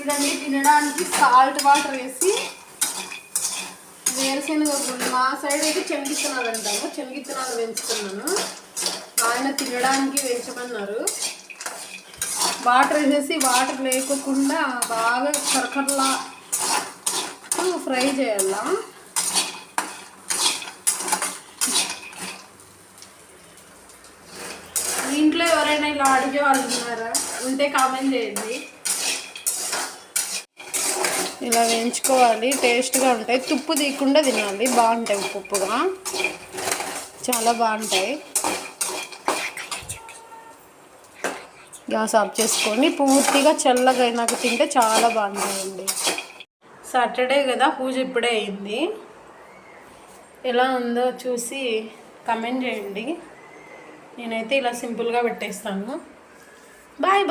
ఇవన్నీ తినడానికి salt water వేసి వేరుశనగ గుళ్ళు మా సైడ్ అయితే శనగిత్తనాలు అంటాము. శనగిత్తనాలు పెంచుతున్నాను. ఆయన తినడానికి పెంచమన్నారు. వాటర్ వేసేసి వాటర్ లేకోకుండా బాగా కరకరలా ఫ్రై చేయాలా. ఇంట్లో ఎవరైనా ఇలా అడిగే వాళ్ళు ఉన్నారా? ఉంటే కామెంట్ చేయండి. ఇలా వేయించుకోవాలి, టేస్ట్గా ఉంటాయి. తుప్పు తీయకుండా తినాలి, బాగుంటాయి. ఉప్పుగా చాలా బాగుంటాయి. గ్యాస్ ఆఫ్ చేసుకొని పూర్తిగా చల్లగా అయినాక తింటే చాలా బాగుంటాయండి. సాటర్డే కదా, పూజ ఇప్పుడే అయింది. ఎలా ఉందో చూసి కమెంట్ చేయండి. నేనైతే ఇలా సింపుల్గా పెట్టేస్తాను. Bye bye.